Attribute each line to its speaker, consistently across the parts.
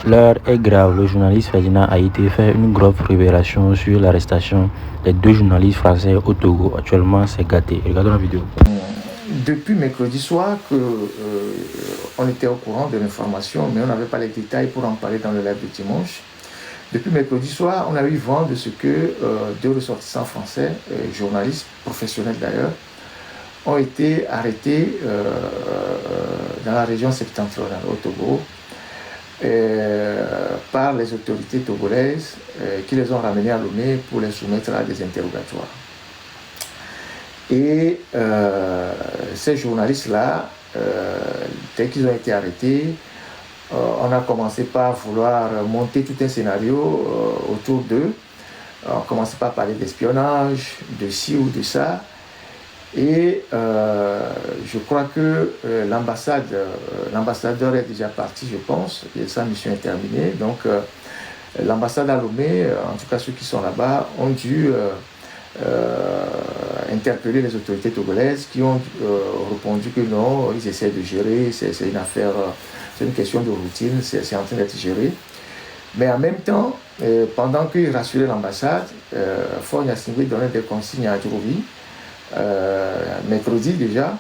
Speaker 1: L'heure est grave. Le journaliste Ferdinand a été fait une grave révélation sur l'arrestation des deux journalistes français au Togo. Actuellement, c'est gâté. Regardons la vidéo.
Speaker 2: Depuis mercredi soir, on était au courant de l'information, mais on n'avait pas les détails pour en parler dans le live de dimanche. Depuis mercredi soir, on a eu vent de ce que deux ressortissants français, journalistes professionnels d'ailleurs, ont été arrêtés dans la région septentrionale au Togo par les autorités togolaises qui les ont ramenés à Lomé pour les soumettre à des interrogatoires. Et ces journalistes-là, dès qu'ils ont été arrêtés, on a commencé par vouloir monter tout un scénario autour d'eux. On commençait par parler d'espionnage, de ci ou de ça. Et je crois que l'ambassadeur est déjà parti, je pense, et sa mission est terminée. Donc l'ambassade à Lomé, en tout cas ceux qui sont là-bas, ont dû interpeller les autorités togolaises qui ont répondu que non, ils essaient de gérer, c'est une affaire, c'est une question de routine, c'est en train d'être géré. Mais en même temps, pendant qu'ils rassuraient l'ambassade, Faure Gnassingbé donnait des consignes à Djouroubi, mercredi déjà,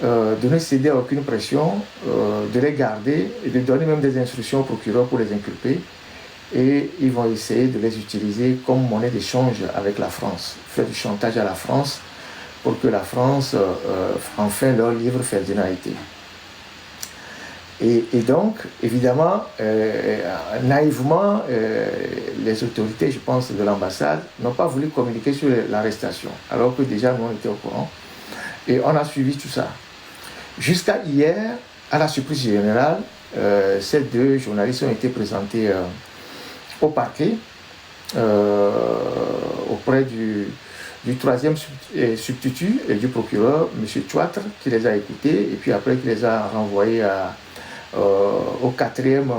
Speaker 2: de ne céder à aucune pression, de les garder et de donner même des instructions au procureur pour les inculper. Et ils vont essayer de les utiliser comme monnaie d'échange avec la France, faire du chantage à la France pour que la France enfin leur livre Ferdinand été. Et donc, évidemment, naïvement, les autorités, je pense, de l'ambassade n'ont pas voulu communiquer sur l'arrestation, alors que déjà nous on était au courant. Et on a suivi tout ça. Jusqu'à hier, à la surprise générale, ces deux journalistes ont été présentés au parquet auprès du troisième substitut et du procureur, M. Chouatre, qui les a écoutés et puis après qui les a renvoyés au quatrième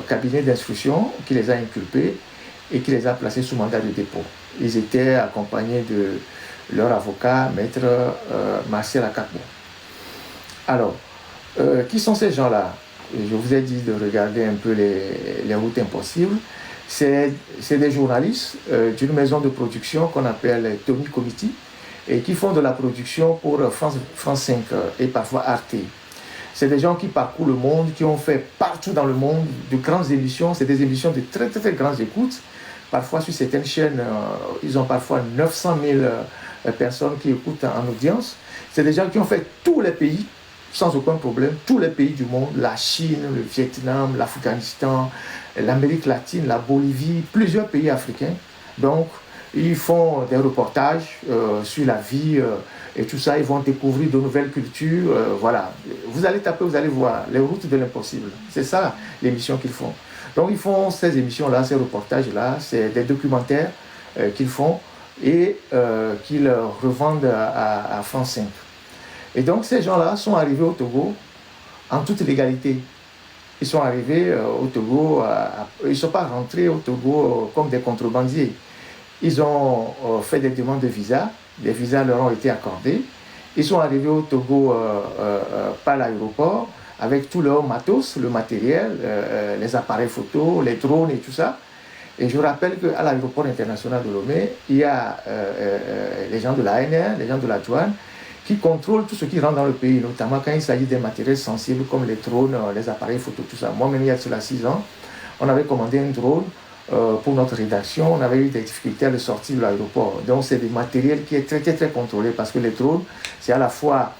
Speaker 2: cabinet d'instruction, qui les a inculpés et qui les a placés sous mandat de dépôt. Ils étaient accompagnés de leur avocat, maître Martial Akakbo. Alors, qui sont ces gens-là? Je vous ai dit de regarder un peu les routes impossibles. C'est des journalistes d'une maison de production qu'on appelle Tommy Committee et qui font de la production pour France 5 et parfois Arte. C'est des gens qui parcourent le monde, qui ont fait partout dans le monde de grandes émissions. C'est des émissions de très, très, très grandes écoutes. Parfois, sur certaines chaînes, ils ont parfois 900 000 personnes qui écoutent en audience. C'est des gens qui ont fait tous les pays, sans aucun problème, tous les pays du monde, la Chine, le Vietnam, l'Afghanistan, l'Amérique latine, la Bolivie, plusieurs pays africains. Donc, ils font des reportages sur la vie et tout ça. Ils vont découvrir de nouvelles cultures. Voilà. Vous allez taper, vous allez voir les routes de l'impossible. C'est ça l'émission qu'ils font. Donc, ils font ces émissions-là, ces reportages-là. C'est des documentaires qu'ils font et qu'ils revendent à France 5. Et donc, ces gens-là sont arrivés au Togo en toute légalité. Ils sont arrivés au Togo, ils ne sont pas rentrés au Togo comme des contrebandiers. Ils ont fait des demandes de visa, les visas leur ont été accordés. Ils sont arrivés au Togo par l'aéroport avec tout leur matos, le matériel, les appareils photo, les drones et tout ça. Et je rappelle qu'à l'aéroport international de Lomé, il y a les gens de la l'ANR, les gens de la douane, qui contrôlent tout ce qui rentre dans le pays, notamment quand il s'agit des matériels sensibles comme les drones, les appareils photo, tout ça. Moi-même, il y a cela 6 ans, on avait commandé un drone pour notre rédaction, on avait eu des difficultés à le sortir de l'aéroport. Donc, c'est des matériels qui est très, très, très contrôlé parce que les drones, c'est à la fois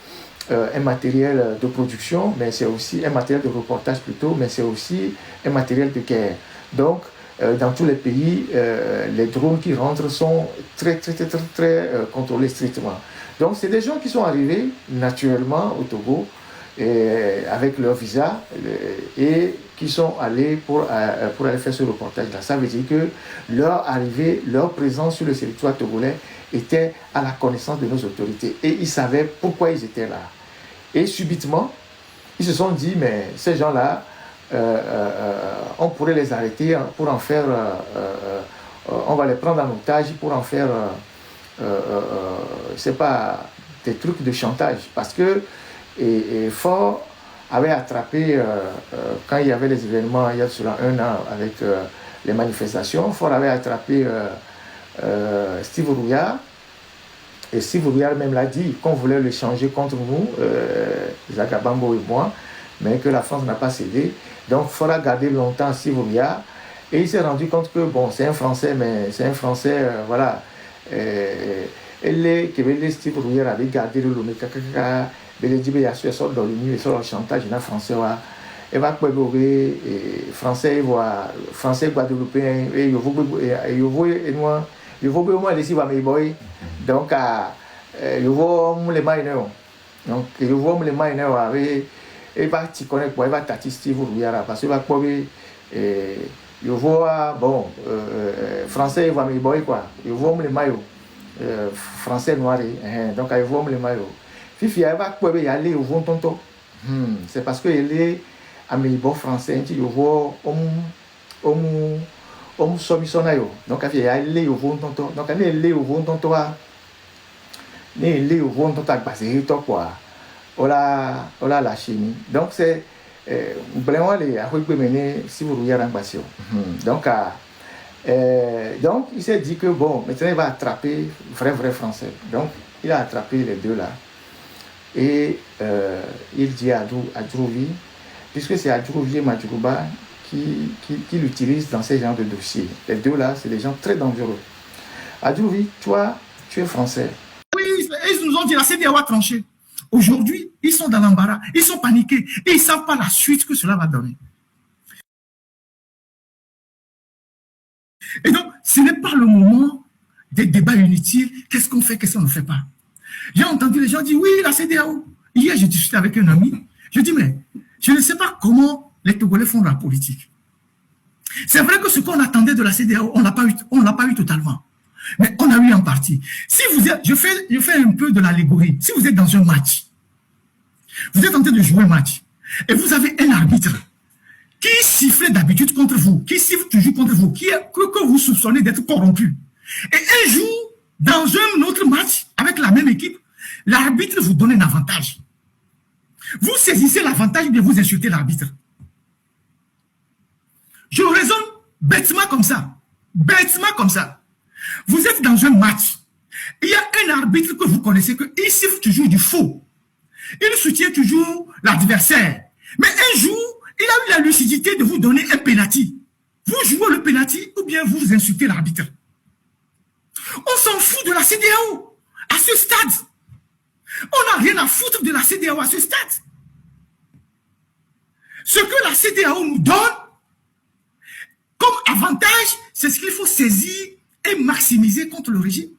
Speaker 2: un matériel de production, mais c'est aussi un matériel de reportage plutôt, mais c'est aussi un matériel de guerre. Donc, dans tous les pays, les drones qui rentrent sont très, très, très, très, très contrôlés strictement. Donc, c'est des gens qui sont arrivés naturellement au Togo avec leur visa et qui sont allés pour aller faire ce reportage-là. Ça veut dire que leur arrivée, leur présence sur le territoire togolais était à la connaissance de nos autorités et ils savaient pourquoi ils étaient là. Et subitement, ils se sont dit, mais ces gens-là, on pourrait les arrêter pour en faire, on va les prendre en otage pour en faire, c'est pas des trucs de chantage, parce que Faure avait attrapé, quand il y avait les événements, il y a cela 1 an, avec les manifestations, Faure avait attrapé Steve Rouillard. Et Steve Rouillard même l'a dit qu'on voulait le changer contre nous, Jacques Bambo et moi, mais que la France n'a pas cédé. Donc Faure a gardé longtemps Steve Rouillard. Et il s'est rendu compte que, bon, c'est un Français, mais c'est un Français, voilà. Et Steve Rouillard avait gardé le Lomé, il dit, il y a ce sort dans l'Union, et sur le chantage, il y a Français, et va quoi, Français, Français, Guadeloupéen, et il faut que moi, les mes boys. Donc, il faut les mineurs. Donc, il faut les mineurs, et va t'y connaître, il va t'attirer Steve Rouillard, parce qu'il va quoi, il voit, bon, français, il voit mes boys, quoi. Il voit les maillots. Français noir, donc il voit les maillots. Fifi, elle va quoi, il aller au vent tonton. C'est parce qu'il est à mes boys français, il voit, somisonayo. Donc, il est allé au vent tonton. Donc, il est allé au vent tonton. Il est allé au vent tonton, basé, quoi. Voilà la chimie. Donc, c'est. Vraiment, si vous regardez en passion. Donc, il s'est dit que bon, maintenant il va attraper vrai français. Donc, il a attrapé les deux là. Et il dit à Drouvi, puisque c'est Adjouvi et Madjouba qui l'utilisent dans ces genres de dossiers. Les deux là, c'est des gens très dangereux. Adjouvi, toi, tu es français.
Speaker 3: Oui, ils nous ont dit la CEDEAO a tranché. Aujourd'hui, ils sont dans l'embarras, ils sont paniqués et ils ne savent pas la suite que cela va donner. Et donc, ce n'est pas le moment des débats inutiles. Qu'est-ce qu'on fait, qu'est-ce qu'on ne fait pas? J'ai entendu les gens dire, oui, la CEDEAO. Hier, j'ai discuté avec un ami. Je dis, mais je ne sais pas comment les Togolais font de la politique. C'est vrai que ce qu'on attendait de la CEDEAO, on ne l'a pas eu totalement. Mais on a eu en partie. Si vous êtes, je fais un peu de l'allégorie. Si vous êtes dans un match, vous êtes en train de jouer un match, et vous avez un arbitre qui siffle d'habitude contre vous, qui siffle toujours contre vous, que vous soupçonnez d'être corrompu. Et un jour, dans un autre match, avec la même équipe, l'arbitre vous donne un avantage. Vous saisissez l'avantage ou bien vous insultez l'arbitre. Je raisonne bêtement comme ça. Bêtement comme ça. Vous êtes dans un match. Il y a un arbitre que vous connaissez, qu'il siffle toujours du faux. Il soutient toujours l'adversaire. Mais un jour, il a eu la lucidité de vous donner un penalty. Vous jouez le penalty ou bien vous insultez l'arbitre. On s'en fout de la CEDEAO à ce stade. On n'a rien à foutre de la CEDEAO à ce stade. Ce que la CEDEAO nous donne comme avantage, c'est ce qu'il faut saisir et maximiser contre le régime.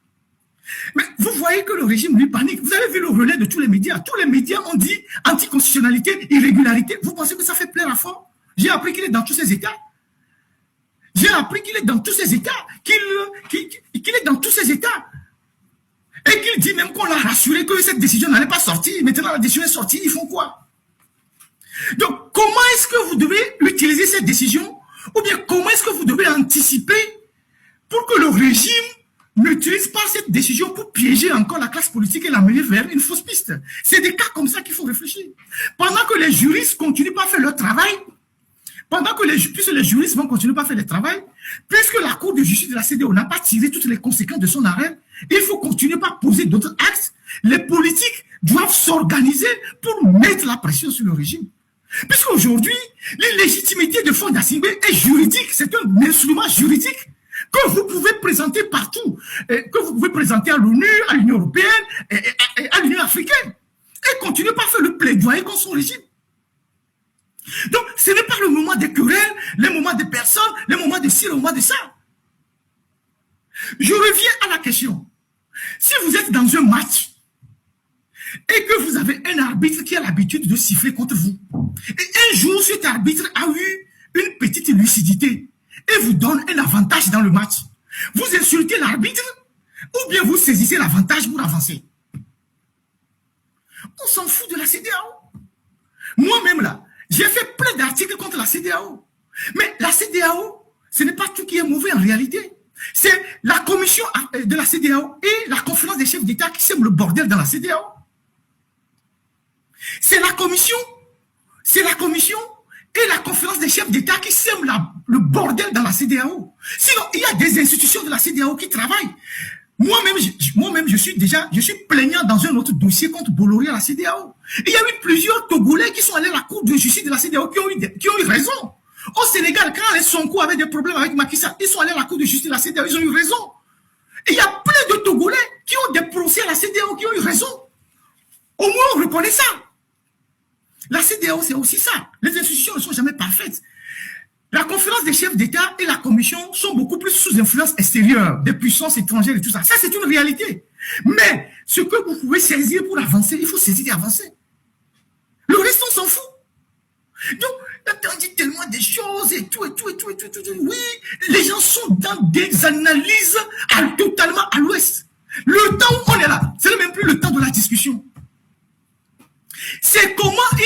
Speaker 3: Mais vous voyez que le régime lui panique. Vous avez vu le relais de tous les médias. Tous les médias ont dit anticonstitutionnalité, irrégularité. Vous pensez que ça fait plaire à Faure? J'ai appris qu'il est dans tous ces états. J'ai appris qu'il est dans tous ces états. Qu'il est dans tous ces états. Et qu'il dit même qu'on l'a rassuré que cette décision n'allait pas sortir. Maintenant la décision est sortie. Ils font quoi? Donc comment est-ce que vous devez utiliser cette décision? Ou bien comment est-ce que vous devez anticiper pour que le régime n'utilise pas cette décision pour piéger encore la classe politique et la mener vers une fausse piste? C'est des cas comme ça qu'il faut réfléchir. Pendant que les juristes continuent pas à faire leur travail, puisque les juristes vont continuer pas à faire leur travail, puisque la Cour de justice de la CEDEAO n'a pas tiré toutes les conséquences de son arrêt, il faut continuer par poser d'autres axes. Les politiques doivent s'organiser pour mettre la pression sur le régime. Puisqu'aujourd'hui, l'illégitimité de Faure Gnassingbé est juridique, c'est un instrument juridique que vous pouvez présenter partout, que vous pouvez présenter à l'ONU, à l'Union européenne, et à l'Union africaine, et continuer par faire le plaidoyer contre son régime. Donc, ce n'est pas le moment des querelles, les moments des personnes, les moments de ci, les moments de ça. Je reviens à la question. Si vous êtes dans un match, et que vous avez un arbitre qui a l'habitude de siffler contre vous, et un jour, cet arbitre a eu une petite lucidité, et vous donne un avantage dans le match, vous insultez l'arbitre, ou bien vous saisissez l'avantage pour avancer. On s'en fout de la CEDEAO. Moi-même là, j'ai fait plein d'articles contre la CEDEAO. Mais la CEDEAO, ce n'est pas tout qui est mauvais en réalité. C'est la commission de la CEDEAO et la conférence des chefs d'État qui sèment le bordel dans la CEDEAO. C'est la commission c'est la commission et la conférence des chefs d'État qui sèment le bordel dans la CEDEAO. Sinon, il y a des institutions de la CEDEAO qui travaillent. Moi-même, je suis plaignant dans un autre dossier contre Bolloré à la CEDEAO. Il y a eu plusieurs Togolais qui sont allés à la cour de justice de la CEDEAO qui ont eu raison. Au Sénégal, quand les Sonko avaient des problèmes avec Macky Sall, ils sont allés à la cour de justice de la CEDEAO, ils ont eu raison. Et il y a plein de Togolais qui ont des procès à la CEDEAO qui ont eu raison. Au moins, on reconnaît ça. La CEDEAO, c'est aussi ça. Les institutions ne sont jamais parfaites. La conférence des chefs d'État et la commission sont beaucoup plus sous influence extérieure, des puissances étrangères et tout ça. Ça, c'est une réalité. Mais ce que vous pouvez saisir pour avancer, il faut saisir et avancer. Le reste, on s'en fout. Donc, on dit tellement des choses et tout. Oui, les gens sont dans des analyses totalement à l'ouest. Le temps où on est là, c'est même plus le temps de la discussion. C'est comment il